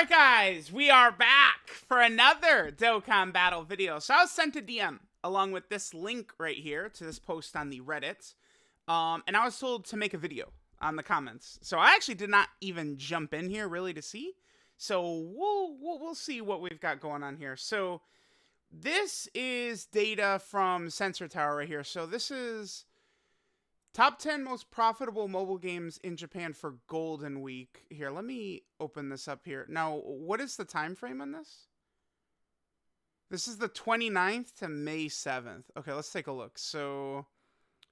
Alright guys, we are back for another Dokkan Battle video. So I was sent a DM along with this link right here to this post on the Reddit. And I was told to make a video on the comments. So I actually did not even jump in here really to see. So we'll see what we've got going on here. So this is data from Sensor Tower right here. So this is top 10 most profitable mobile games in Japan for Golden Week. Here, let me open this up here. Now, what is the time frame on this? This is the 29th to May 7th. Okay, let's take a look. So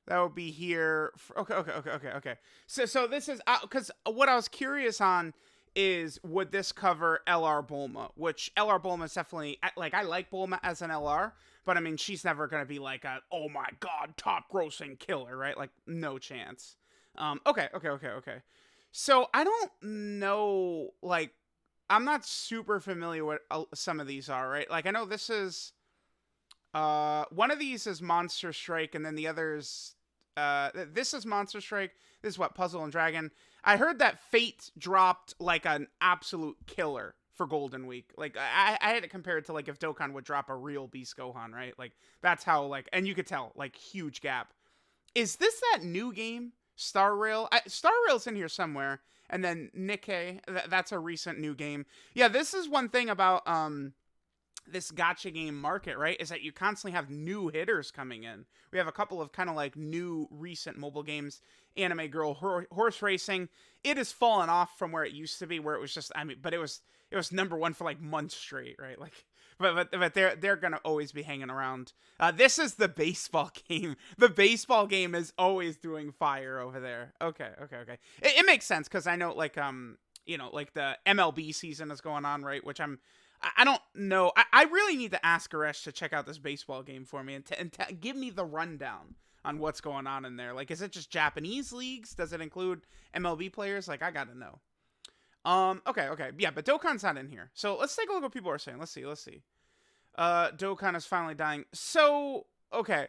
that would be here. Okay. So this is, because what I was curious on is, would this cover LR Bulma? Which LR Bulma is definitely, like, I like Bulma as an LR, but I mean, she's never going to be like a, oh my god, top grossing killer, right? Like, no chance. Okay. So I don't know, like, I'm not super familiar with some of these are, right? Like, I know this is, one of these is Monster Strike, and then the others, this is Monster Strike. This is what, Puzzle and Dragon. I heard that Fate dropped like an absolute killer for Golden Week. Like, I had it compared to like if Dokkan would drop a real Beast Gohan, right? Like, that's how, like, and you could tell, like, huge gap. Is this that new game, Star Rail? Star Rail's in here somewhere. And then Nikkei, that's a recent new game. Yeah, this is one thing about this gacha game market, right? Is that you constantly have new hitters coming in. We have a couple of kind of like new recent mobile games. Anime Girl Horse Racing. It has fallen off from where it used to be, where it was just, I mean, but it was number one for like months straight, right? Like, but they're gonna always be hanging around. This is the baseball game. The baseball game is always doing fire over there. Okay. It makes sense because I know, like, you know, like the MLB season is going on, right? Which I don't know. I really need to ask Aresh to check out this baseball game for me and give me the rundown on what's going on in there. Like, is it just Japanese leagues? Does it include MLB players? Like, I gotta know. Okay. Yeah, but Dokkan's not in here. So let's take a look at what people are saying. Let's see. Dokkan is finally dying. So, okay.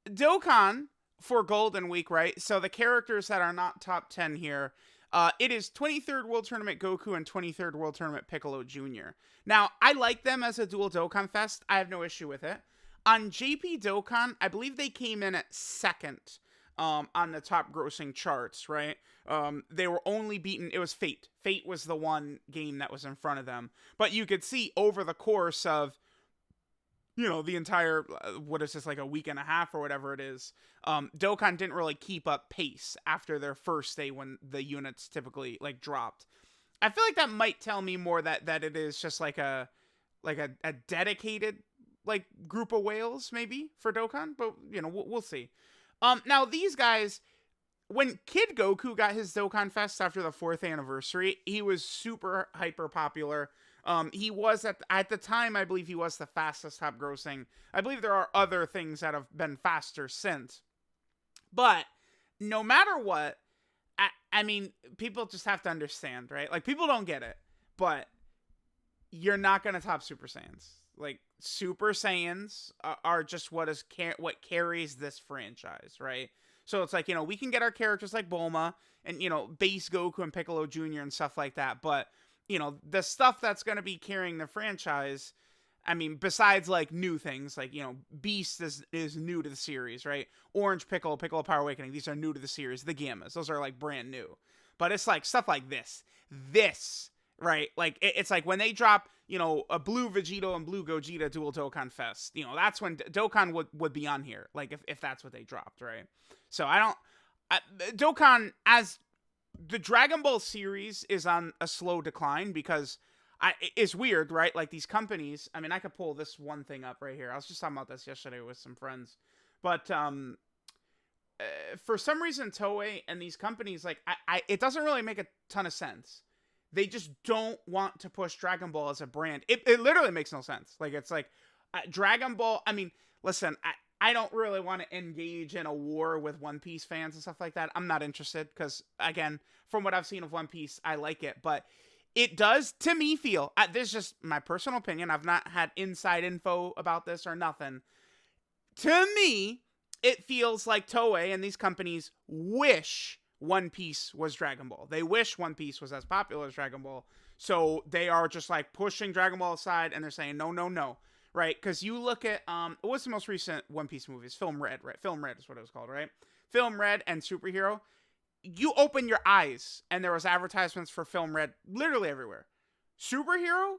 Dokkan for Golden Week, right? So the characters that are not top 10 here, it is 23rd World Tournament Goku and 23rd World Tournament Piccolo Jr. Now, I like them as a dual Dokkan Fest. I have no issue with it. On JP Dokkan, I believe they came in at second on the top grossing charts, right? They were only beaten, it was Fate. Fate was the one game that was in front of them. But you could see over the course of, you know, the entire, what is this, like a week and a half or whatever it is, Dokkan didn't really keep up pace after their first day when the units typically, like, dropped. I feel like that might tell me more that it is just like a dedicated, like, group of whales, maybe, for Dokkan, but, you know, we'll see. Now, these guys, when Kid Goku got his Dokkan Fest after the 4th anniversary, he was super hyper popular. He was, at the time, I believe he was the fastest top grossing. I believe there are other things that have been faster since. But, no matter what, I mean, people just have to understand, right? Like, people don't get it, but you're not going to top Super Saiyans. Like, Super Saiyans are just what carries this franchise, right? So it's like, you know, we can get our characters like Bulma and, you know, base Goku and Piccolo Jr. and stuff like that, but, you know, the stuff that's going to be carrying the franchise, I mean, besides, like, new things, like, you know, Beast is new to the series, right? Orange Piccolo Power Awakening, these are new to the series. The Gammas, those are, like, brand new. But it's, like, stuff like this, right? Like, it's like when they drop, you know, a blue Vegito and blue Gogeta dual Dokkan Fest, you know, that's when Dokkan would be on here, like, if that's what they dropped, right? So Dokkan, as the Dragon Ball series, is on a slow decline because it's weird, right? Like, these companies, I mean, I could pull this one thing up right here. I was just talking about this yesterday with some friends, but for some reason, Toei and these companies, like, it doesn't really make a ton of sense. They just don't want to push Dragon Ball as a brand. It literally makes no sense. Like, it's like, Dragon Ball, I mean, listen, I don't really want to engage in a war with One Piece fans and stuff like that. I'm not interested because, again, from what I've seen of One Piece, I like it. But it does, to me, feel, this is just my personal opinion, I've not had inside info about this or nothing. To me, it feels like Toei and these companies wish One Piece was Dragon Ball. They wish One Piece was as popular as Dragon Ball. So they are just like pushing Dragon Ball aside, and they're saying no, no, no, right? Because you look at what's the most recent One Piece movie? It's Film Red, right? Film Red is what it was called, right? Film Red and Superhero. You open your eyes, and there was advertisements for Film Red literally everywhere. Superhero,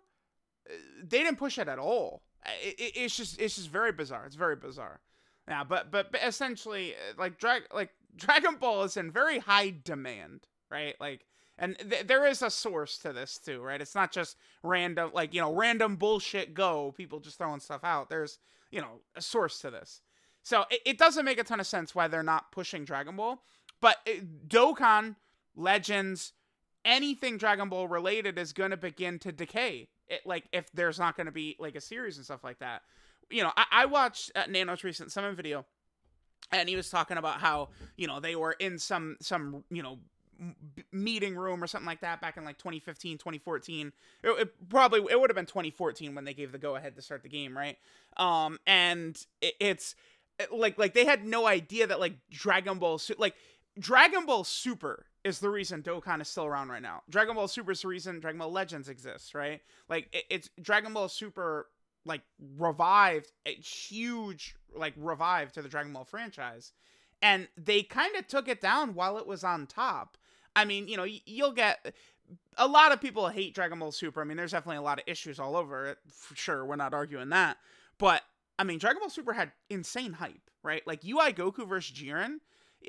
they didn't push it at all. It's just very bizarre. It's very bizarre. Yeah, but essentially, like Dragon Ball is in very high demand, right? Like, and there is a source to this too, right? It's not just random, like, random bullshit people just throwing stuff out. There's, a source to this. So it doesn't make a ton of sense why they're not pushing Dragon Ball. But Dokkan, Legends, anything Dragon Ball related is going to begin to decay. Like, if there's not going to be, like, a series and stuff like that. I watched Nano's recent summon video, and he was talking about how, they were in some meeting room or something like that back in, like, 2015, 2014. It would have been 2014 when they gave the go-ahead to start the game, right? And it's, like, they had no idea that, like, Dragon Ball Super is the reason Dokkan is still around right now. Dragon Ball Super is the reason Dragon Ball Legends exists, right? Like, it's Dragon Ball Super, like, revived, a huge, like, revive to the Dragon Ball franchise. And they kind of took it down while it was on top. I mean, you'll get... A lot of people hate Dragon Ball Super. I mean, there's definitely a lot of issues all over it. For sure, we're not arguing that. But, I mean, Dragon Ball Super had insane hype, right? Like, UI Goku versus Jiren...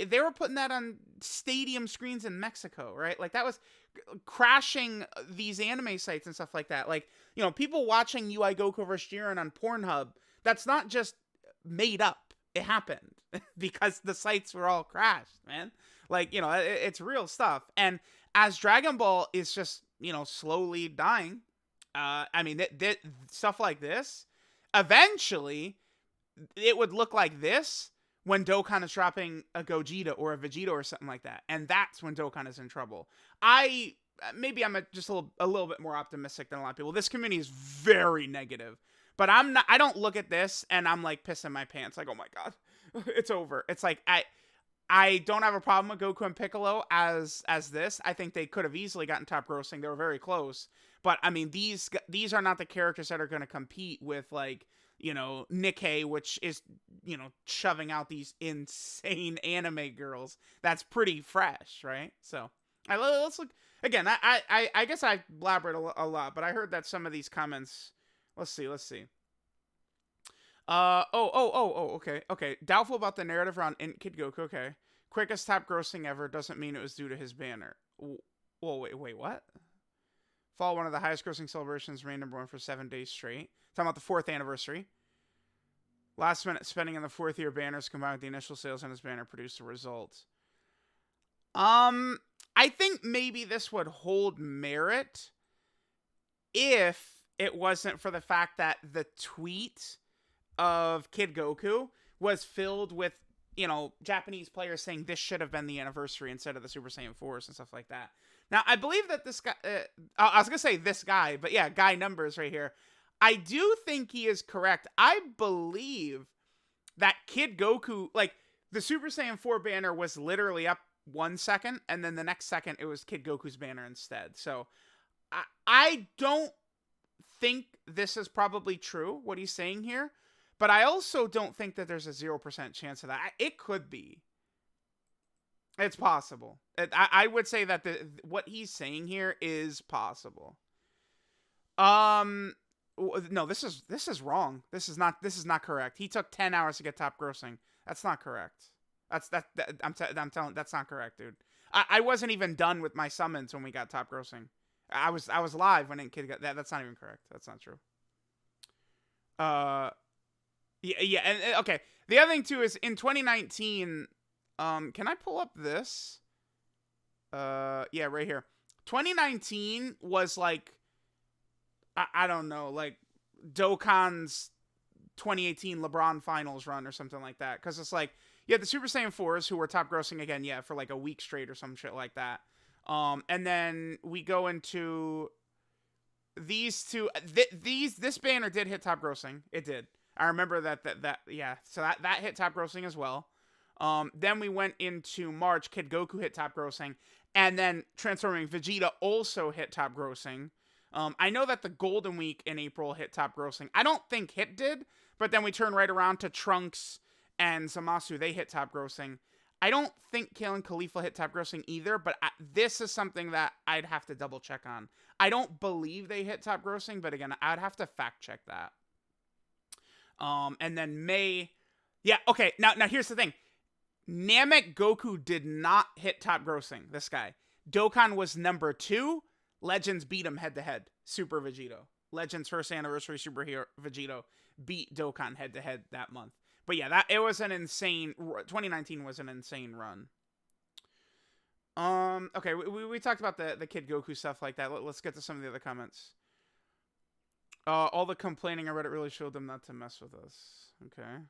They were putting that on stadium screens in Mexico, right? Like, that was crashing these anime sites and stuff like that. Like, people watching UI Goku vs. Jiren on Pornhub, that's not just made up. It happened because the sites were all crashed, man. Like, it's real stuff. And as Dragon Ball is just, slowly dying, I mean, stuff like this, eventually, it would look like this when Dokkan is dropping a Gogeta or a Vegeta or something like that. And that's when Dokkan is in trouble. Maybe I'm just a little bit more optimistic than a lot of people. This community is very negative. But I don't look at this and I'm like pissing my pants. Like, oh my God, it's over. It's like, I don't have a problem with Goku and Piccolo as this. I think they could have easily gotten top grossing. They were very close. But I mean, these are not the characters that are going to compete with, like, Nikkei, which is, shoving out these insane anime girls. That's pretty fresh, right? So, let's look again. I guess I blabbered a lot, but I heard that some of these comments. Let's see. Okay. Doubtful about the narrative around Kid Goku. Okay. Quickest top grossing ever doesn't mean it was due to his banner. Whoa, wait, what? Fall, one of the highest grossing celebrations, reigned number 1 for 7 days straight. Talking about the 4th anniversary. Last minute spending on the 4th year banners combined with the initial sales on his banner produced a result. I think maybe this would hold merit if it wasn't for the fact that the tweet of Kid Goku was filled with, Japanese players saying this should have been the anniversary instead of the Super Saiyan 4s and stuff like that. Now, I believe that this guy, I was going to say this guy, but yeah, guy numbers right here. I do think he is correct. I believe that Kid Goku, like, the Super Saiyan 4 banner was literally up 1 second, and then the next second it was Kid Goku's banner instead. So, I don't think this is probably true, what he's saying here, but I also don't think that there's a 0% chance of that. It could be. It's possible. I would say that what he's saying here is possible. No, this is wrong. This is not correct. He took 10 hours to get top grossing. That's not correct. I'm telling, that's not correct, dude. I wasn't even done with my summons when we got top grossing. I was live when Kid got that. That's not even correct. That's not true. Yeah, and okay. The other thing too is in 2019. Can I pull up this? Yeah, right here. 2019 was like, I don't know, like Dokkan's 2018 LeBron Finals run or something like that. Because it's like, yeah, the Super Saiyan 4s who were top grossing again, yeah, for like a week straight or some shit like that. And then we go into these two. This banner did hit top grossing. It did. I remember that yeah. So that hit top grossing as well. Then we went into March. Kid Goku hit top grossing, and then Transforming Vegeta also hit top grossing. I know that the Golden Week in April hit top grossing. I don't think Hit did, but then we turn right around to Trunks and Zamasu. They hit top grossing. I don't think Kale and Khalifa hit top grossing either, but this is something that I'd have to double check on. I don't believe they hit top grossing, but again, I'd have to fact check that. And then May, yeah, okay. Now here's the thing. Namek Goku did not hit top grossing. This guy, Dokkan was number 2. Legends beat him head to head. Super Vegito. Legends first anniversary superhero Vegito beat Dokkan head to head that month. But yeah, it was an insane. 2019 was an insane run. Okay, we talked about the Kid Goku stuff like that. Let's get to some of the other comments. All the complaining on Reddit really showed them not to mess with us. Okay.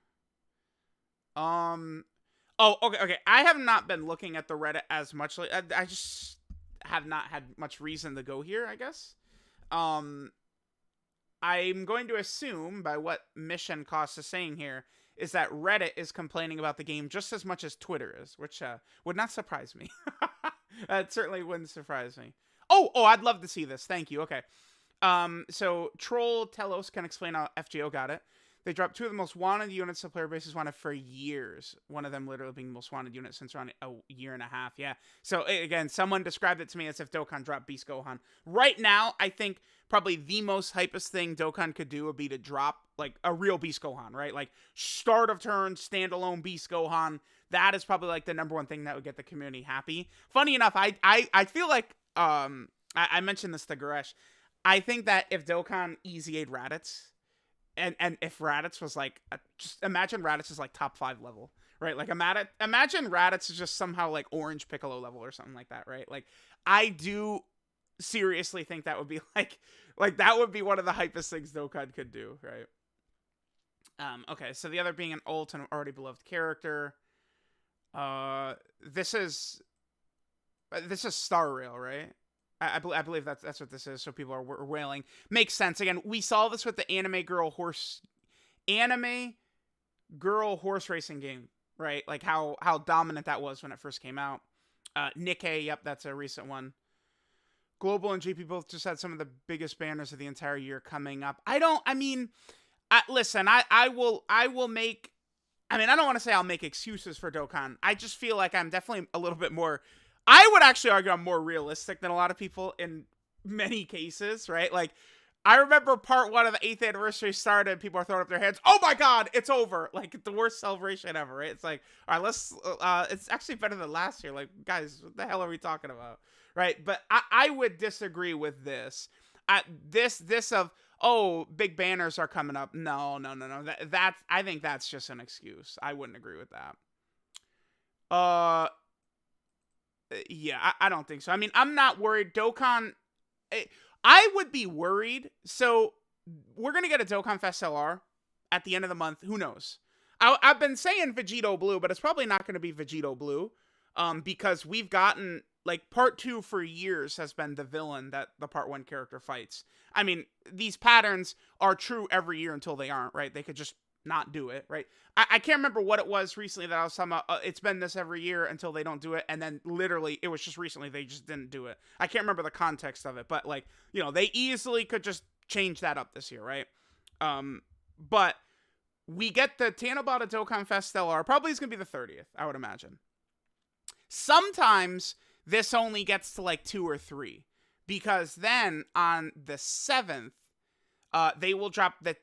Oh, okay. I have not been looking at the Reddit as much. I just have not had much reason to go here, I guess. I'm going to assume, by what Mission Cost is saying here, is that Reddit is complaining about the game just as much as Twitter is, which would not surprise me. It certainly wouldn't surprise me. Oh, I'd love to see this. Thank you. Okay. So Troll Telos can explain how FGO got it. They dropped 2 of the most wanted units the player base has wanted for years. One of them literally being the most wanted unit since around a year and a half. Yeah. So again, someone described it to me as if Dokkan dropped Beast Gohan. Right now, I think probably the most hypest thing Dokkan could do would be to drop like a real Beast Gohan, right? Like start of turn, standalone Beast Gohan. That is probably like the number one thing that would get the community happy. Funny enough, I feel like I mentioned this to Goresh. I think that if Dokkan easy-a'd Raditz, and if Raditz was like, just imagine Raditz is like top 5 level, right? Like imagine Raditz is just somehow like Orange Piccolo level or something like that, right? Like I do seriously think that would be like that would be one of the hypest things Dokkan could do, right? Okay, so the other being an ult and already beloved character. This is Star Rail, right? I believe that's what this is. So people are wailing. Makes sense. Again, we saw this with the anime girl horse racing game, right? Like how dominant that was when it first came out. Nikkei, yep, that's a recent one. Global and GP both just had some of the biggest banners of the entire year coming up. Listen, I will make. I mean, I don't want to say I'll make excuses for Dokkan. I just feel like I'm definitely a little bit more. I would actually argue I'm more realistic than a lot of people in many cases, right? Like, I remember part 1 of the 8th anniversary started, people are throwing up their hands. Oh my God, it's over. Like, the worst celebration ever, right? It's like, all right, it's actually better than last year. Like, guys, what the hell are we talking about? Right? But I would disagree with this. This of, oh, big banners are coming up. No. I think that's just an excuse. I wouldn't agree with that. Yeah, I don't think so. I mean, I'm not worried. Dokkan, I would be worried. So we're going to get a Dokkan Fest LR at the end of the month. Who knows? I've been saying Vegito Blue, but it's probably not going to be Vegito Blue because we've gotten, like, part 2 for years has been the villain that the part 1 character fights. I mean, these patterns are true every year until they aren't, right? They could just not do it, right? I can't remember what it was recently that I was talking about. It's been this every year until they don't do it, and then literally it was just recently they just didn't do it. I can't remember the context of it, but like, you know, they easily could just change that up this year, right? But we get the Tanabata Dokkan Fest LR. Probably is gonna be the 30th, I would imagine. Sometimes this only gets to like 2 or 3, because then on the 7th, they will drop the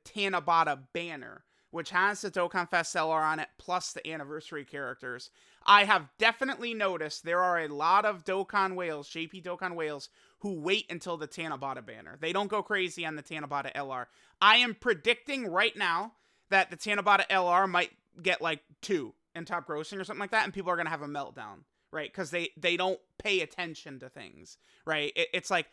Tanabata banner, which has the Dokkan Fest LR on it, plus the anniversary characters. I have definitely noticed there are a lot of Dokkan whales, JP Dokkan whales, who wait until the Tanabata banner. They don't go crazy on the Tanabata LR. I am predicting right now that the Tanabata LR might get like 2 in top grossing or something like that, and people are going to have a meltdown, right? Because they don't pay attention to things, right? It's like,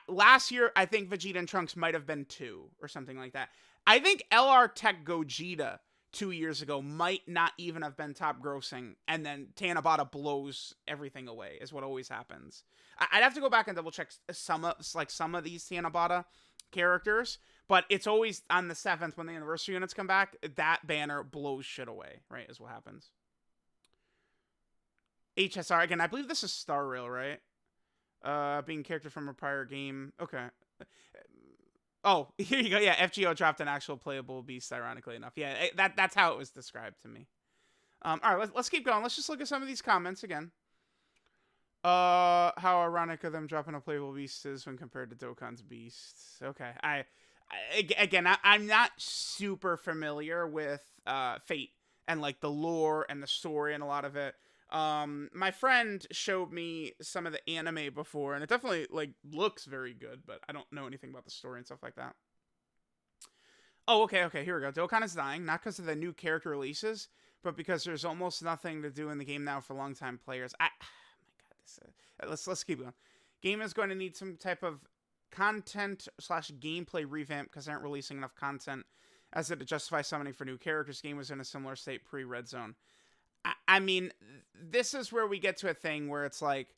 last year, I think Vegeta and Trunks might have been 2 or something like that. I think LR Tech Gogeta 2 years ago might not even have been top grossing, and then Tanabata blows everything away, is what always happens. I'd have to go back and double check some of these Tanabata characters, but it's always on the 7th when the anniversary units come back, that banner blows shit away, right, is what happens. HSR, again, I believe this is Star Rail, right? Being a character from a prior game. Okay. Oh, here you go. Yeah, FGO dropped an actual playable beast, ironically enough. Yeah, that's how it was described to me. All right, let's keep going. Let's just look at some of these comments again. How ironic of them dropping a playable beast is when compared to Dokkan's beast. Okay, I'm not super familiar with Fate and like the lore and the story and a lot of it. My friend showed me some of the anime before, and it definitely like looks very good, but I don't know anything about the story and stuff like that. Oh, okay, here we go. Dokkan is dying, not because of the new character releases, but because there's almost nothing to do in the game now for longtime players. Oh my god, let's keep going. Game is going to need some type of content / gameplay revamp because they aren't releasing enough content as it to justify summoning for new characters. Game was in a similar state pre-Red Zone. I mean, this is where we get to a thing where it's like,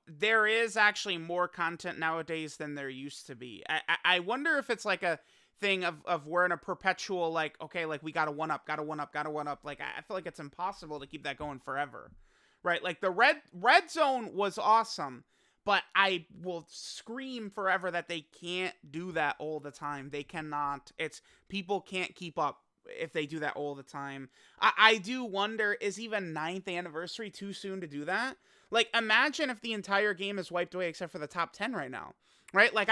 there is actually more content nowadays than there used to be. I wonder if it's like a thing of we're in a perpetual, like, okay, like we gotta one up. Like, I feel like it's impossible to keep that going forever, right? Like the red zone was awesome, but I will scream forever that they can't do that all the time. They cannot. People can't keep up if they do that all the time. I do wonder, is even 9th anniversary too soon to do that? Like, imagine if the entire game is wiped away except for the top 10 right now, right? Like,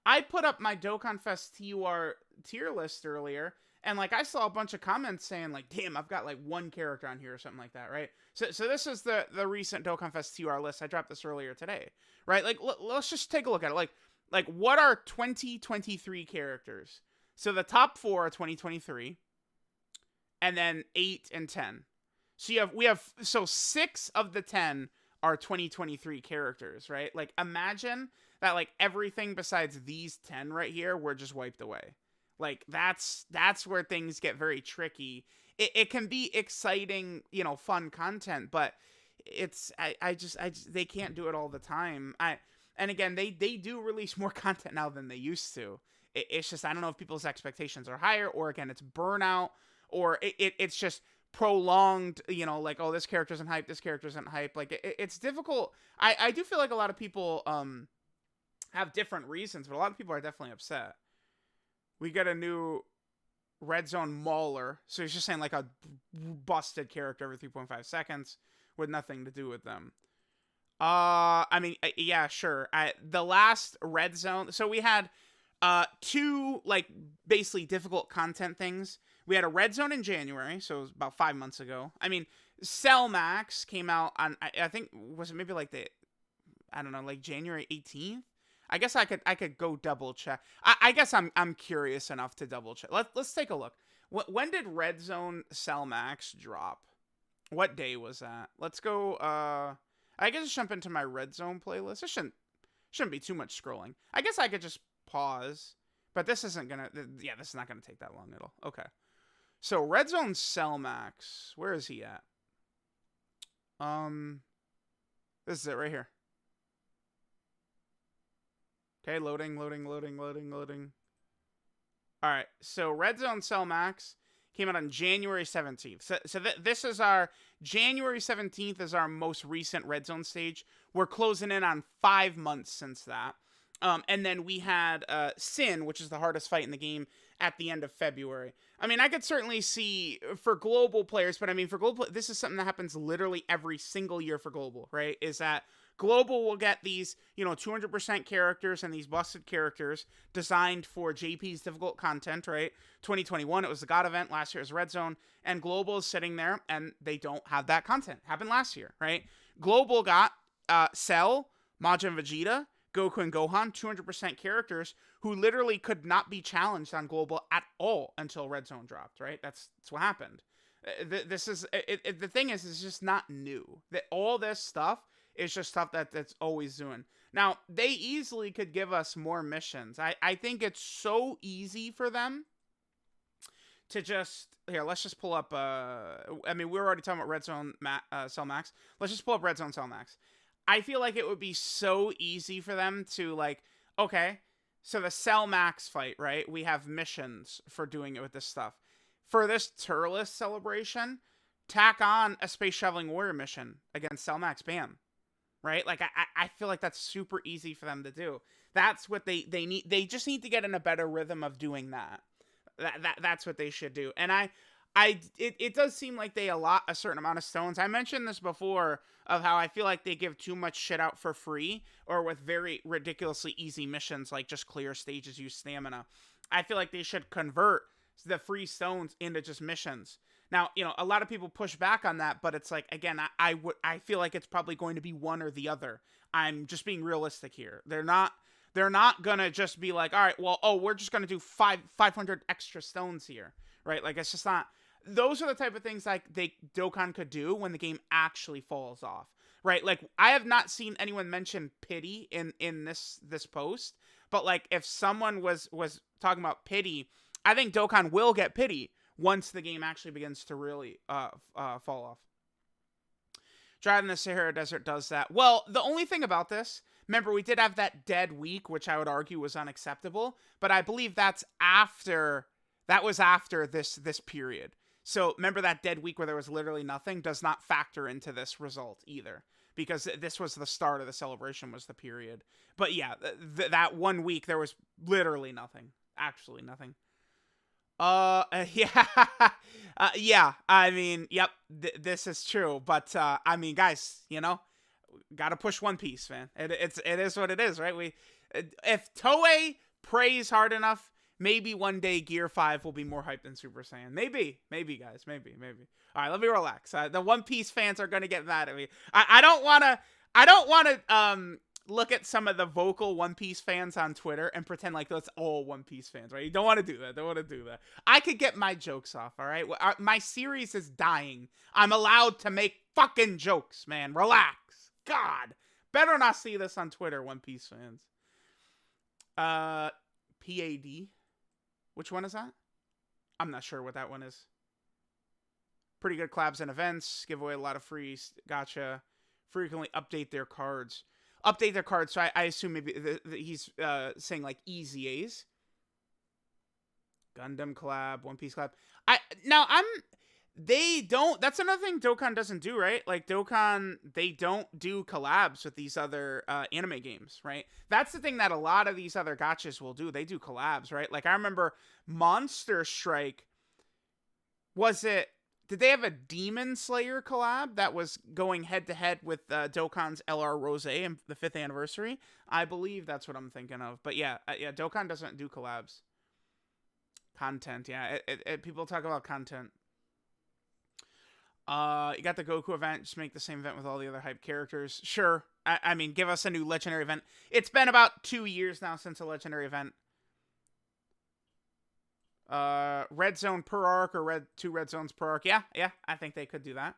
I put up my DOKKAN'S TUR tier list earlier, and like I saw a bunch of comments saying like, damn, I've got like one character on here or something like that, right? So this is the recent DOKKAN'S TUR list. I dropped this earlier today, right? Like, let's just take a look at it. Like what are 2023 characters? So the top 4 are 2023, and then 8 and 10. So 6 of the 10 are 2023 characters, right? Like, imagine that like everything besides these 10 right here were just wiped away. Like, that's where things get very tricky. It can be exciting, fun content, but I just they can't do it all the time. And again, they do release more content now than they used to. It's just, I don't know if people's expectations are higher, or again, it's burnout, or it's just prolonged, like, oh, this character isn't hype, this character isn't hype. Like, it's difficult. I do feel like a lot of people have different reasons, but a lot of people are definitely upset. We got a new Red Zone Mauler, so he's just saying like a busted character every 3.5 seconds with nothing to do with them. I mean, yeah, sure. The last Red Zone, so we had 2 like basically difficult content things. We had a Red Zone in January, so it was about 5 months ago. I mean, Cell Max came out on, I think, was it maybe like like January 18th? I guess I could go double check. I guess I'm curious enough to double check. Let's take a look. When did Red Zone Cell Max drop? What day was that? Let's go. I guess jump into my Red Zone playlist. It shouldn't be too much scrolling. I guess I could just pause, but this isn't gonna. Yeah, this is not gonna take that long at all. Okay. So Red Zone Cell Max, where is he at? This is it right here. Okay, loading. All right, so Red Zone Cell Max came out on January 17th. So this is our January 17th is our most recent Red Zone stage. We're closing in on 5 months since that. And then we had Sin, which is the hardest fight in the game, at the end of February. I mean, I could certainly see for global players, but I mean, for global, this is something that happens literally every single year for global, right? Is that global will get these, 200% characters and these busted characters designed for JP's difficult content, right? 2021, it was the God event. Last year was Red Zone. And global is sitting there, and they don't have that content. Happened last year, right? Global got Cell, Majin Vegeta, Goku and Gohan, 200% characters who literally could not be challenged on global at all until Red Zone dropped, right? That's what happened. The thing is, it's just not new. That all this stuff is just stuff that's always doing. Now, they easily could give us more missions. I think it's so easy for them to just, here, let's just pull up, I mean, we were already talking about Red Zone Cell Max. Let's just pull up Red Zone Cell Max. I feel like it would be so easy for them to, like, okay, so the Cell Max fight, right? We have missions for doing it with this stuff. For this Turles celebration, tack on a Space Traveling Warrior mission against Cell Max. Bam. right? Like I feel like that's super easy for them to do. That's what they need. They just need to get in a better rhythm of doing that. That's what they should do. And it does seem like they allot a certain amount of stones. I mentioned this before of how I feel like they give too much shit out for free or with very ridiculously easy missions like just clear stages, use stamina. I feel like they should convert the free stones into just missions. Now, a lot of people push back on that, but it's like, again, I feel like it's probably going to be one or the other. I'm just being realistic here. They're not gonna just be like, all right, well, we're just gonna do 500 extra stones here, right? Like, it's just not. Those are the type of things like Dokkan could do when the game actually falls off, right? Like, I have not seen anyone mention pity in this post, but like, if someone was talking about pity, I think Dokkan will get pity once the game actually begins to really fall off. Driving the Sahara Desert does that. Well, the only thing about this, remember, we did have that dead week, which I would argue was unacceptable, but I believe that was after this period. So remember that dead week where there was literally nothing does not factor into this result either, because this was the start of the celebration, was the period. But yeah, that 1 week there was literally nothing, actually nothing. Yeah, yeah. I mean, yep, this is true. But I mean, guys, gotta push One Piece, man. It is what it is, right? If Toei prays hard enough, maybe one day Gear 5 will be more hyped than Super Saiyan. Maybe, guys, maybe. All right, let me relax. The One Piece fans are gonna get mad at me. I don't wanna look at some of the vocal One Piece fans on Twitter and pretend like that's all One Piece fans, right? You don't want to do that. I could get my jokes off, all right? My series is dying. I'm allowed to make fucking jokes, man. Relax. God. Better not see this on Twitter, One Piece fans. PAD. Which one is that? I'm not sure what that one is. Pretty good collabs and events. Give away a lot of free gotcha. Frequently update their cards. So I assume maybe he's saying like easy A's. Gundam collab, One Piece collab. That's another thing Dokkan doesn't do, right? Like Dokkan, they don't do collabs with these other anime games, right? That's the thing that a lot of these other gachas will do. They do collabs, right? Like I remember Monster Strike. Did they have a Demon Slayer collab that was going head-to-head with Dokkan's LR Rose and the 5th anniversary? I believe that's what I'm thinking of. But yeah, Dokkan doesn't do collabs. Content, yeah. People talk about content. You got the Goku event. Just make the same event with all the other hype characters. Sure. I mean, give us a new legendary event. It's been about 2 years now since a legendary event. Red zone per arc or two red zones per arc. Yeah, I think they could do that.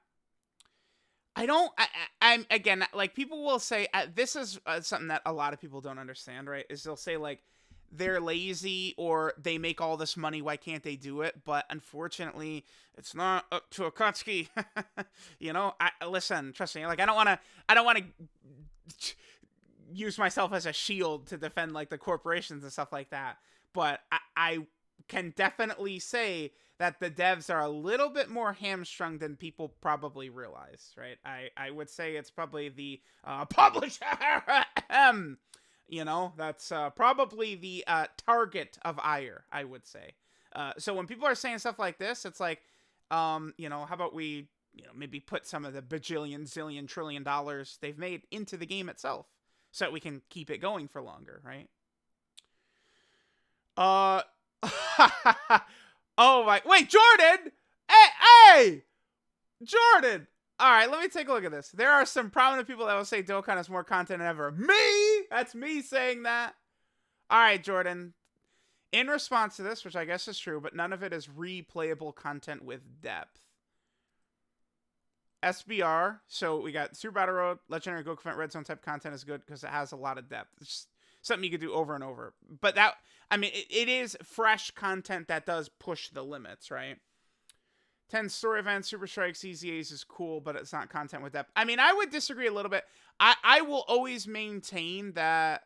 I'm again, like, people will say, this is something that a lot of people don't understand, right? Is they'll say, like, they're lazy or they make all this money, why can't they do it? But unfortunately, it's not up to Akatsuki. Listen, trust me, like, I don't want to use myself as a shield to defend, like, the corporations and stuff like that. But I can definitely say that the devs are a little bit more hamstrung than people probably realize, right? I would say it's probably the publisher. That's probably the target of ire, I would say. So when people are saying stuff like this, it's like, how about we, maybe put some of the bajillion, zillion, trillion dollars they've made into the game itself so that we can keep it going for longer, right? Oh my, wait, Jordan! Hey! Jordan! Alright, let me take a look at this. There are some prominent people that will say Dokkan has more content than ever. Me! That's me saying that. Alright, Jordan. In response to this, which I guess is true, but none of it is replayable content with depth. SBR, so we got Super Battle Road, Legendary Goku Event, Red Zone type content is good because it has a lot of depth. It's just something you could do over and over. But that, I mean, it is fresh content that does push the limits, right? 10 story events, Super Strikes, Easy A's is cool, but it's not content with depth. I mean, I would disagree a little bit. I will always maintain that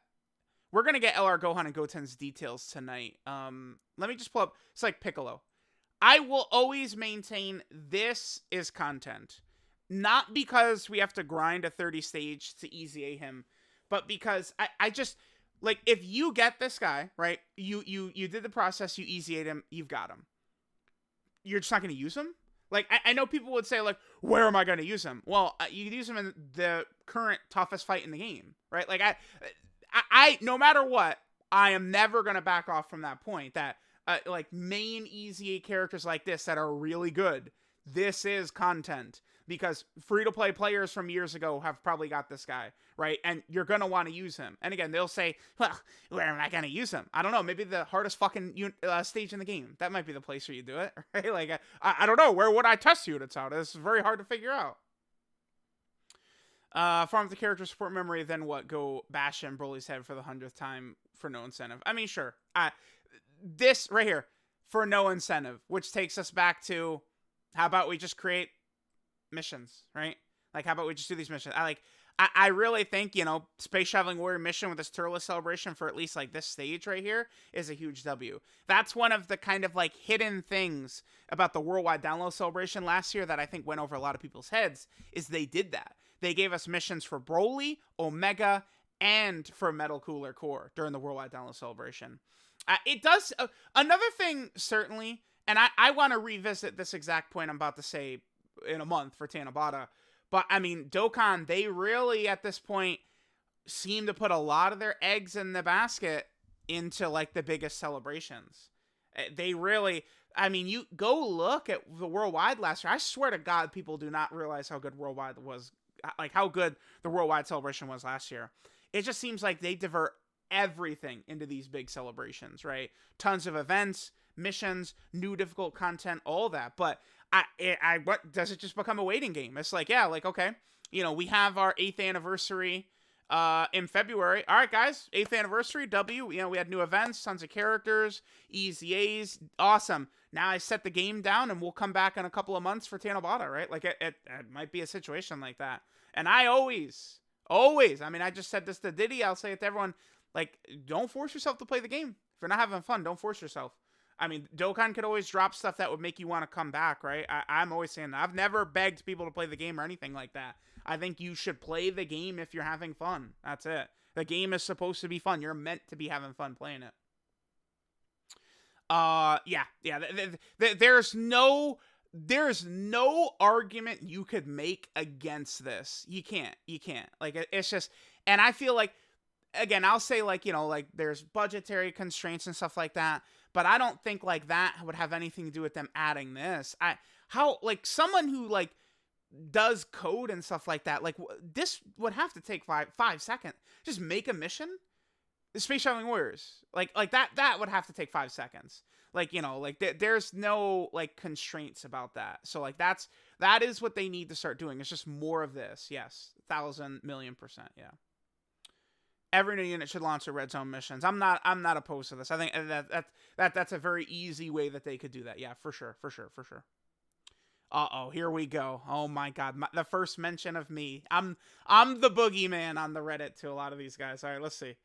we're going to get LR Gohan and Goten's details tonight. Let me just pull up. It's like Piccolo. I will always maintain this is content. Not because we have to grind a 30 stage to easy A him, but because I just, like, if you get this guy, right, you did the process, you easy A'd him, you've got him. You're just not going to use him? Like, I know people would say, like, where am I going to use him? Well, you use him in the current toughest fight in the game, right? Like, I no matter what, I am never going to back off from that point that, like, main easy A characters like this that are really good, this is content. Because free-to-play players from years ago have probably got this guy, right? And you're going to want to use him. And again, they'll say, well, where am I going to use him? I don't know. Maybe the hardest fucking stage in the game. That might be the place where you do it, right? Like, I don't know. Where would I test units out? This is very hard to figure out. Farm the character support memory, then what? Go bash him, Broly's head for the 100th time for no incentive. I mean, sure. This right here, for no incentive, which takes us back to, how about we just create missions, right? Like, how about we just do these missions? I really think, you know, Space Traveling Warrior mission with this Turles celebration for at least, like, this stage right here is a huge W. That's one of the kind of, like, hidden things about the worldwide download celebration last year that I think went over a lot of people's heads, is they did that. They gave us missions for Broly, Omega, and for Metal Cooler Core during the worldwide download celebration. It does, another thing, certainly, and I want to revisit this exact point I'm about to say in a month for Tanabata. But, I mean, Dokkan, they really, at this point, seem to put a lot of their eggs in the basket into, like, the biggest celebrations. They really, I mean, you go look at the Worldwide last year. I swear to God, people do not realize how good Worldwide was, like, how good the Worldwide celebration was last year. It just seems like they divert everything into these big celebrations, right? Tons of events, missions, new difficult content, all that. But what does it just become a waiting game? It's like, yeah, like, okay, you know, we have our 8th anniversary in February. All right, guys, 8th anniversary, W. You know, we had new events, tons of characters, easy A's, awesome. Now I set the game down, and we'll come back in a couple of months for Tanabata, right? Like, it might be a situation like that. And I always, I mean, I just said this to Diddy, I'll say it to everyone, like, don't force yourself to play the game. If you're not having fun, don't force yourself. I mean, Dokkan could always drop stuff that would make you want to come back, right? I'm always saying that. I've never begged people to play the game or anything like that. I think you should play the game if you're having fun. That's it. The game is supposed to be fun. You're meant to be having fun playing it. Yeah. There's no argument you could make against this. You can't. Like, it's just, and I feel like, again, I'll say, like, you know, like, there's budgetary constraints and stuff like that, but I don't think, like, that would have anything to do with them adding this. Like, someone who, like, does code and stuff like that, like, this would have to take 5 seconds. Just make a mission. The Space Traveling Warriors, like that would have to take 5 seconds. Like, you know, like, there's no, like, constraints about that. So, like, that is what they need to start doing. It's just more of this. Yes, 1,000,000,000%. Yeah. Every new unit should launch their red zone missions. I'm not opposed to this. I think that's a very easy way that they could do that. Yeah, for sure. Uh-oh, here we go. Oh my God, the first mention of me. I'm the boogeyman on the Reddit to a lot of these guys. All right, let's see.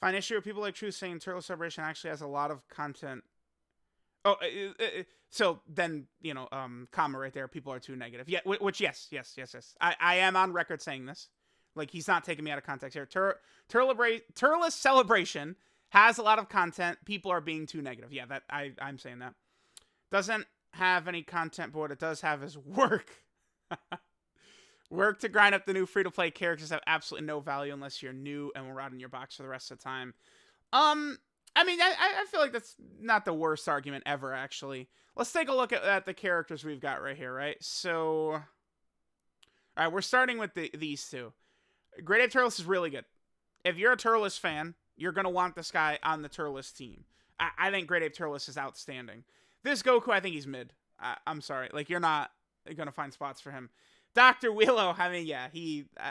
Find issue with people like Truth saying Turtle Celebration actually has a lot of content. Oh, so then, you know, comma right there. People are too negative. Yeah, which yes. I am on record saying this. Like, he's not taking me out of context here. Turles Celebration has a lot of content. People are being too negative. Yeah, I'm saying that. Doesn't have any content, but what it does have is work. Work to grind up the new free-to-play characters have absolutely no value unless you're new and will rot in your box for the rest of the time. I mean, I feel like that's not the worst argument ever, actually. Let's take a look at the characters we've got right here, right? So, all right, we're starting with these two. Great Ape Turles is really good. If you're a Turles fan, you're going to want this guy on the Turles team. I think Great Ape Turles is outstanding. This Goku, I think he's mid. I'm sorry. Like, you're not going to find spots for him. Dr. Willow, I mean, yeah,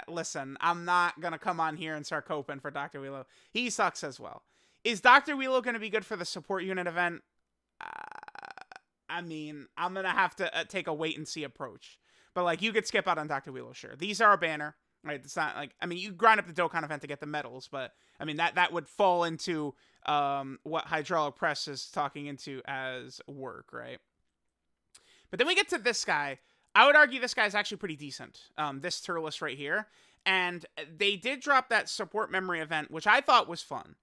listen, I'm not going to come on here and start coping for Dr. Willow. He sucks as well. Is Dr. Willow going to be good for the support unit event? I mean, I'm going to have to take a wait-and-see approach. But, like, you could skip out on Dr. Willow, sure. These are a banner. Right, it's not like, I mean, you grind up the Dokkan event to get the medals, but I mean that would fall into what Hydraulic Press is talking into as work, right? But then we get to this guy. I would argue this guy's actually pretty decent. This Turles right here. And they did drop that support memory event, which I thought was fun.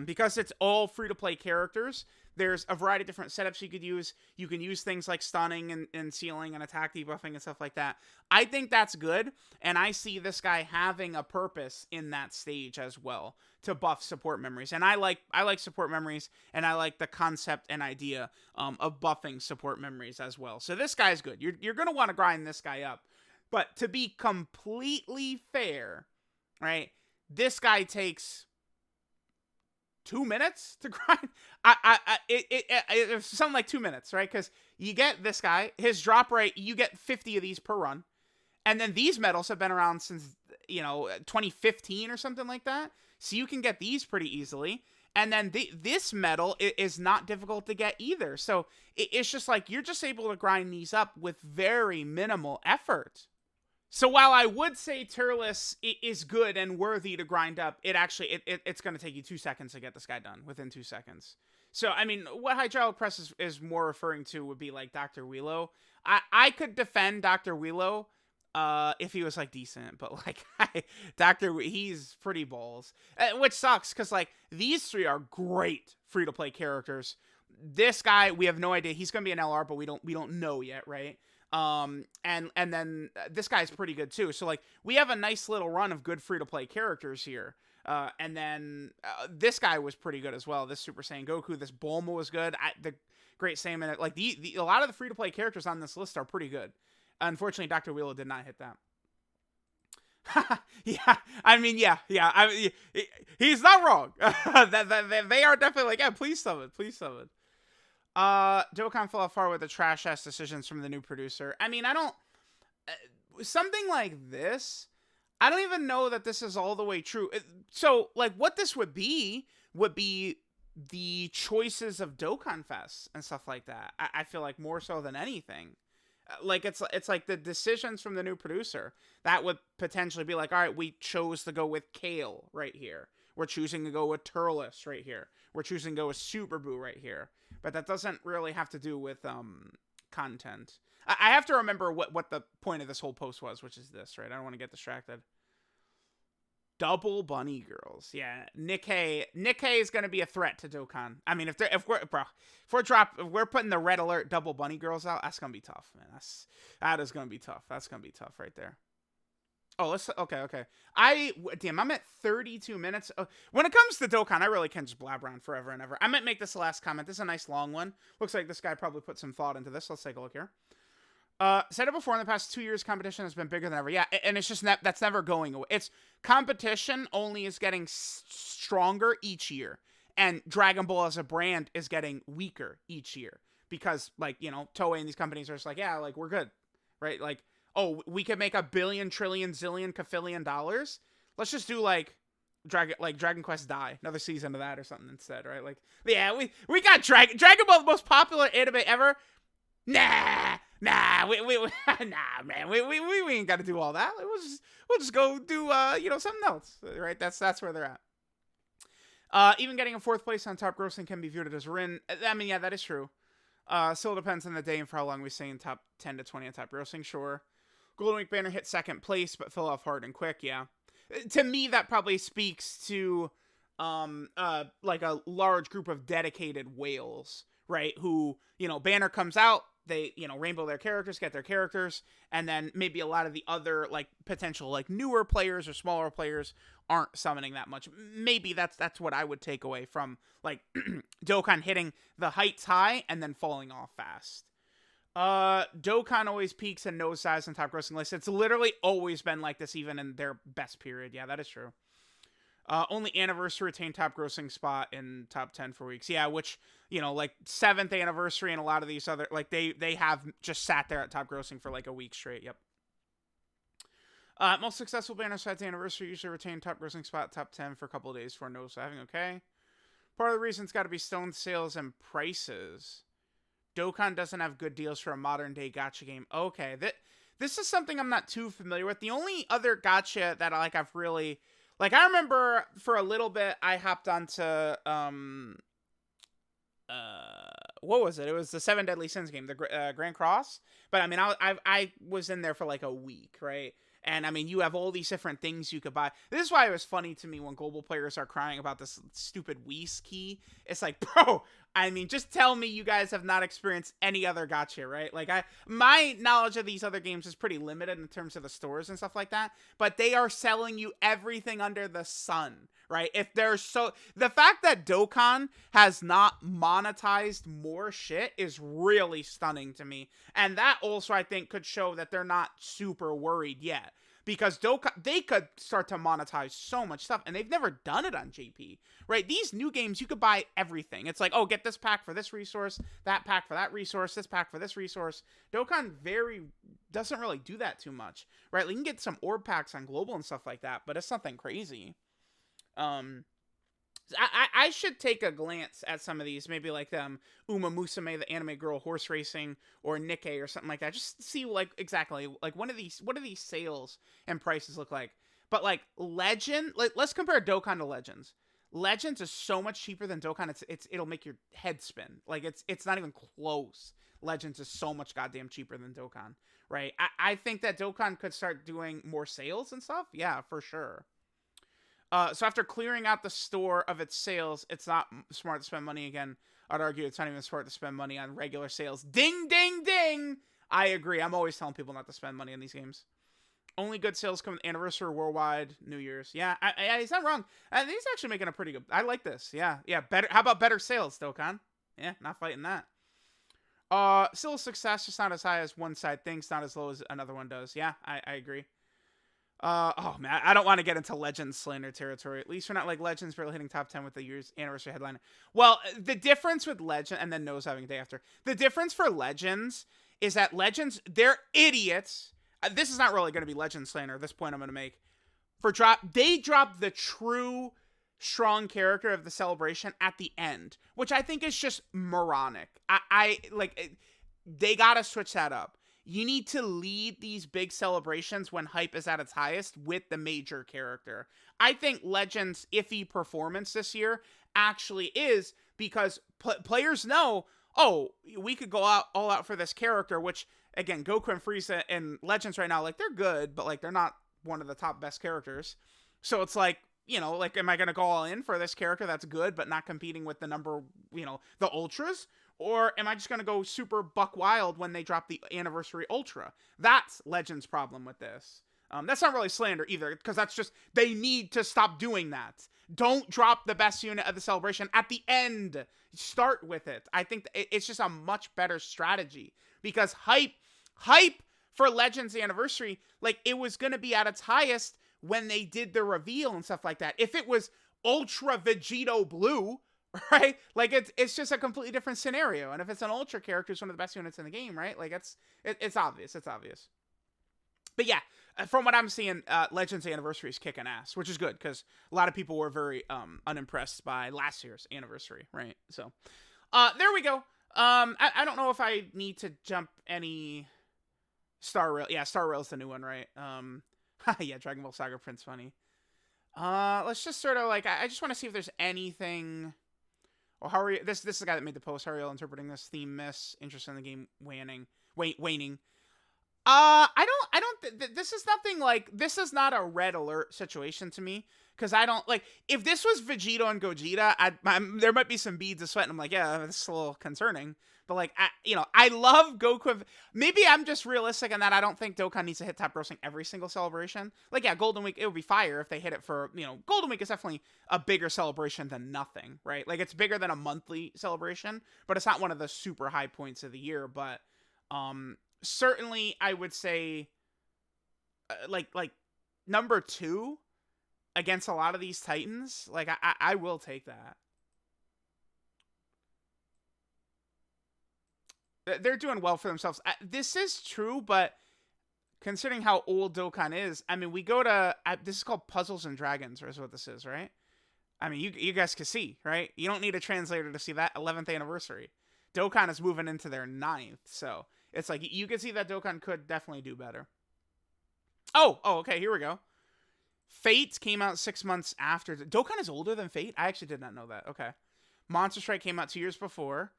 Because it's all free-to-play characters, there's a variety of different setups you could use. You can use things like stunning and sealing and attack debuffing and stuff like that. I think that's good, and I see this guy having a purpose in that stage as well to buff support memories. And I like support memories, and I like the concept and idea of buffing support memories as well. So this guy's good. You're going to want to grind this guy up. But to be completely fair, right, this guy takes 2 minutes to grind. It's something like 2 minutes, right? Because you get this guy, his drop rate, you get 50 of these per run. And then these medals have been around since, 2015 or something like that. So you can get these pretty easily. And then this medal is not difficult to get either. So it's just like you're just able to grind these up with very minimal effort. So while I would say Turles is good and worthy to grind up, it's going to take you 2 seconds to get this guy done, within 2 seconds. So, I mean, what Hydraulic Press is more referring to would be like Dr. Wheelo. I could defend Dr. Wheelo if he was like decent, but like he's pretty balls, which sucks because like these three are great free-to-play characters. This guy, we have no idea. He's going to be an LR, but we don't know yet, right? And then this guy's pretty good too. So like we have a nice little run of good free to play characters here. And then this guy was pretty good as well. This Super Saiyan Goku, this Bulma was good. The Great Saiyaman, like a lot of the free to play characters on this list are pretty good. Unfortunately, Dr. Wheelo did not hit that. Yeah, I mean, yeah. He's not wrong. They are definitely like, yeah, please summon. Dokkan fell off far with the trash ass decisions from the new producer. I mean, something like this, I don't even know that this is all the way true. So, like, what this would be the choices of Dokkan Fest and stuff like that. I feel like more so than anything. Like, it's like the decisions from the new producer that would potentially be like, all right, we chose to go with Kale right here. We're choosing to go with Turles right here. We're choosing to go with Super Boo right here. But that doesn't really have to do with content. I have to remember what the point of this whole post was, which is this, right? I don't want to get distracted. Double bunny girls. Yeah, Nikkei is going to be a threat to Dokkan. I mean, if we're putting the red alert double bunny girls out, that's going to be tough, man. That is going to be tough. That's going to be tough right there. Oh, okay. I'm at 32 minutes. When it comes to Dokkan, I really can just blabber on forever and ever. I might make this the last comment. This is a nice long one. Looks like this guy probably put some thought into this. Let's take a look here. Said it before, in the past 2 years, competition has been bigger than ever. Yeah, and it's just that's never going away. It's competition only is getting stronger each year. And Dragon Ball as a brand is getting weaker each year. Because, like, Toei and these companies are just like, yeah, like, we're good. Right? Like, oh, we could make $1 billion, trillion, zillion, kafillion dollars. Let's just do Dragon Quest Dai, another season of that or something instead, right? Like, yeah, we got Dragon Ball, the most popular anime ever. Nah, man, we ain't got to do all that. We'll just go do something else, right? That's where they're at. Even getting a 4th place on top grossing can be viewed as a win. I mean, yeah, that is true. Still depends on the day and for how long we stay in top 10 to 20 on top grossing, sure. Golden Week banner hit 2nd place, but fell off hard and quick, yeah. To me, that probably speaks to, like a large group of dedicated whales, right? Who, banner comes out, they, rainbow their characters, get their characters, and then maybe a lot of the other, like, potential, like, newer players or smaller players aren't summoning that much. Maybe that's what I would take away from, like, Dokkan hitting the heights high and then falling off fast. Dokkan always peaks and nosedives on top grossing lists. It's literally always been like this, even in their best period. Yeah, that is true. Only Anniversary retained top grossing spot in top 10 for weeks. Yeah, which, like 7th Anniversary and a lot of these other, like, they have just sat there at top grossing for like a week straight. Yep. Most successful banners at the Anniversary usually retain top grossing spot, top 10 for a couple of days for nosediving. Okay. Part of the reason it's got to be stone sales and prices. Dokkan doesn't have good deals for a modern day gacha game. Okay, this is something I'm not too familiar with. The only other gacha that I've really, like, I remember for a little bit I hopped onto what was it? It was the Seven Deadly Sins game, the Grand Cross. But I mean, I was in there for like a week, right? And I mean, you have all these different things you could buy. This is why it was funny to me when global players are crying about this stupid Whis key. It's like, bro, I mean, just tell me you guys have not experienced any other gacha, right? Like, my knowledge of these other games is pretty limited in terms of the stores and stuff like that. But they are selling you everything under the sun, right? If there's the fact that Dokkan has not monetized more shit is really stunning to me. And that also, I think, could show that they're not super worried yet. Because Dokkan, they could start to monetize so much stuff, and they've never done it on JP, right? These new games, you could buy everything. It's like, oh, get this pack for this resource, that pack for that resource, this pack for this resource. Dokkan doesn't really do that too much, right? You can get some orb packs on global and stuff like that, but it's something crazy. I should take a glance at some of these, maybe like Uma Musume, the anime girl horse racing, or Nikkei or something like that. Just see like exactly like what do these sales and prices look like. But like Legend, let's compare Dokkan to Legends. Legends is so much cheaper than Dokkan. It'll make your head spin. Like it's not even close. Legends is so much goddamn cheaper than Dokkan, right? I think that Dokkan could start doing more sales and stuff. Yeah, for sure. So after clearing out the store of its sales, it's not smart to spend money again. I'd argue it's not even smart to spend money on regular sales. Ding, ding, ding! I agree. I'm always telling people not to spend money on these games. Only good sales come with Anniversary, Worldwide, New Year's. Yeah, he's not wrong. He's actually making a pretty good... I like this. Yeah. Better. How about better sales, Dokkan? Yeah, not fighting that. Still a success, just not as high as one side thinks, not as low as another one does. Yeah, I agree. Oh man, I don't want to get into Legends slander territory. At least we're not like Legends barely hitting top 10 with the year's anniversary headliner. Well, the difference with Legend and then Nose having a day after. The difference for Legends is that Legends, they're idiots. This is not really going to be Legends slander. This point I'm going to make. They dropped the true strong character of the celebration at the end, which I think is just moronic. I like they got to switch that up. You need to lead these big celebrations when hype is at its highest with the major character. I think Legends' iffy performance this year actually is because players know, oh, we could go all out for this character, which, again, Goku and Frieza and Legends right now, like, they're good, but, like, they're not one of the top best characters. So it's like, you know, like, am I going to go all in for this character that's good but not competing with the the Ultras? Or am I just going to go super buck wild when they drop the Anniversary Ultra? That's Legends' problem with this. That's not really slander either, because that's just, they need to stop doing that. Don't drop the best unit of the celebration at the end. Start with it. I think it's just a much better strategy, because hype for Legends Anniversary, like, it was going to be at its highest when they did the reveal and stuff like that. If it was Ultra Vegito Blue, right? Like, it's just a completely different scenario. And if it's an Ultra character, it's one of the best units in the game, right? Like, it's obvious. It's obvious. But yeah, from what I'm seeing, Legends Anniversary is kicking ass, which is good, because a lot of people were very unimpressed by last year's Anniversary, right? So, there we go. I don't know if I need to jump any Star Rail. Yeah, Star Rail's the new one, right? Yeah, Dragon Ball Saga Prince funny. Let's just sort of, like, I just want to see if there's anything... Well, how are you? This is the guy that made the post. How are you all interpreting this theme miss? Interest in the game waning. This is nothing like, this is not a red alert situation to me, because I don't, like, if this was Vegeta and Gogeta, there might be some beads of sweat, and I'm like, yeah, this is a little concerning, but, like, I love Goku. Maybe I'm just realistic in that I don't think Dokkan needs to hit top grossing every single celebration. Like, yeah, Golden Week, it would be fire if they hit it for, Golden Week is definitely a bigger celebration than nothing, right? Like, it's bigger than a monthly celebration, but it's not one of the super high points of the year, but, certainly I would say, like number 2 against a lot of these Titans, like, I will take that. They're doing well for themselves. This is true, but considering how old Dokkan is, I mean, we go to, this is called Puzzles and Dragons, or is what this is, right? I mean, you guys can see, right? You don't need a translator to see that 11th anniversary. Dokkan is moving into their 9th, so it's like, you can see that Dokkan could definitely do better. Oh, okay, here we go. Fate came out 6 months after. Dokkan is older than Fate? I actually did not know that. Okay. Monster Strike came out 2 years before.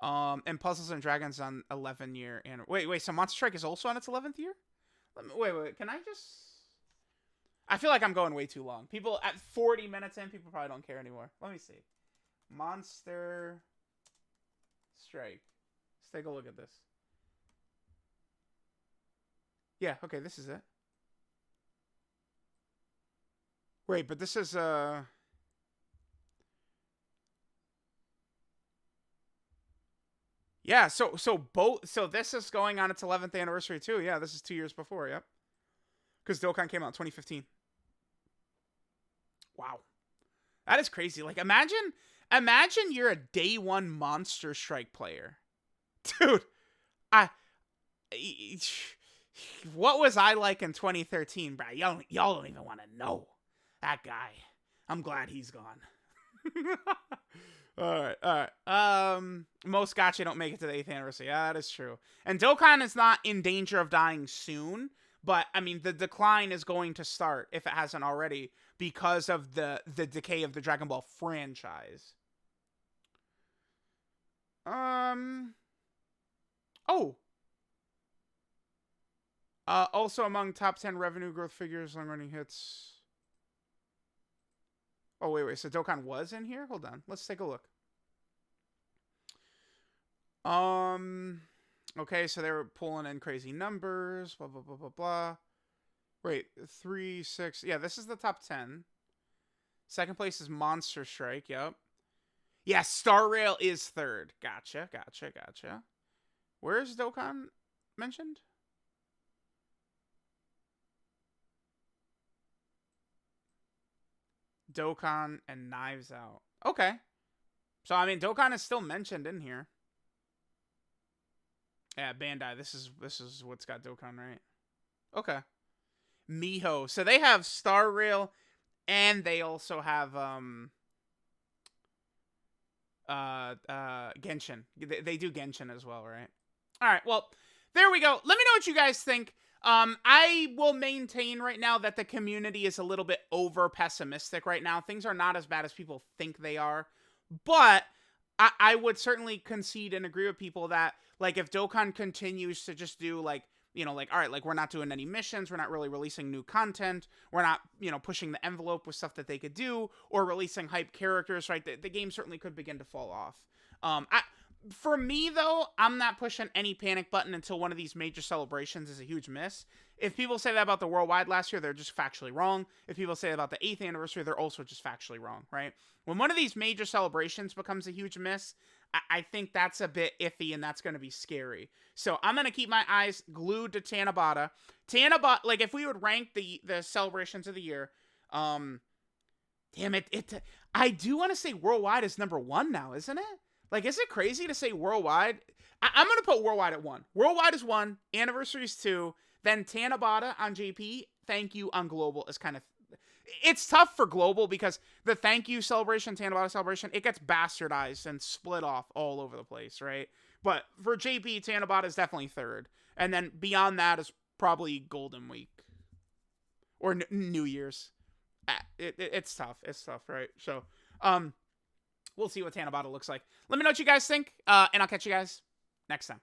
And Puzzles and Dragons on 11-year. And wait. So Monster Strike is also on its 11th year? Wait. Can I just? I feel like I'm going way too long. People at 40 minutes in, people probably don't care anymore. Let me see. Monster Strike. Let's take a look at this. Yeah, okay, this is it. Wait, but this is yeah, so this is going on its 11th anniversary too. Yeah, this is 2 years before, yep. Because Dokkan came out in 2015. Wow. That is crazy. Like, imagine you're a day one Monster Strike player. Dude, what was I like in 2013, bro? Y'all don't even want to know. That guy. I'm glad he's gone. All right. Most gacha don't make it to the 8th anniversary. Yeah, that is true. And Dokkan is not in danger of dying soon, but I mean the decline is going to start if it hasn't already because of the decay of the Dragon Ball franchise. Also among top 10 revenue growth figures, long running hits. Oh, wait. So Dokkan was in here? Hold on. Let's take a look. Okay, so they were pulling in crazy numbers. Blah, blah, blah, blah, blah. Wait, 3, 6. Yeah, this is the top 10. Second place is Monster Strike. Yep. Yeah, Star Rail is third. Gotcha. Where's Dokkan mentioned? Dokkan and Knives Out. Okay. So, I mean, Dokkan is still mentioned in here. Yeah, Bandai. This is what's got Dokkan, right? Okay. Miho. So they have Star Rail and they also have Genshin. They do Genshin as well, right? All right. Well, there we go. Let me know what you guys think. I will maintain right now that the community is a little bit over pessimistic right now. Things are not as bad as people think they are, but I would certainly concede and agree with people that, like, if Dokkan continues to just do, like, all right, like, we're not doing any missions, we're not really releasing new content, we're not, pushing the envelope with stuff that they could do, or releasing hype characters, right, the game certainly could begin to fall off. For me, though, I'm not pushing any panic button until one of these major celebrations is a huge miss. If people say that about the Worldwide last year, they're just factually wrong. If people say that about the 8th anniversary, they're also just factually wrong, right? When one of these major celebrations becomes a huge miss, I think that's a bit iffy, and that's going to be scary. So I'm going to keep my eyes glued to Tanabata. Tanabata, like, if we would rank the celebrations of the year, damn it, I do want to say Worldwide is number 1 now, isn't it? Like, is it crazy to say Worldwide? I'm going to put Worldwide at 1. Worldwide is 1. Anniversary is 2. Then Tanabata on JP. Thank you on Global is kind of... It's tough for Global because the thank you celebration, Tanabata celebration, it gets bastardized and split off all over the place, right? But for JP, Tanabata is definitely 3rd. And then beyond that is probably Golden Week. Or New Year's. It's tough. It's tough, right? So, we'll see what Tanabata looks like. Let me know what you guys think, and I'll catch you guys next time.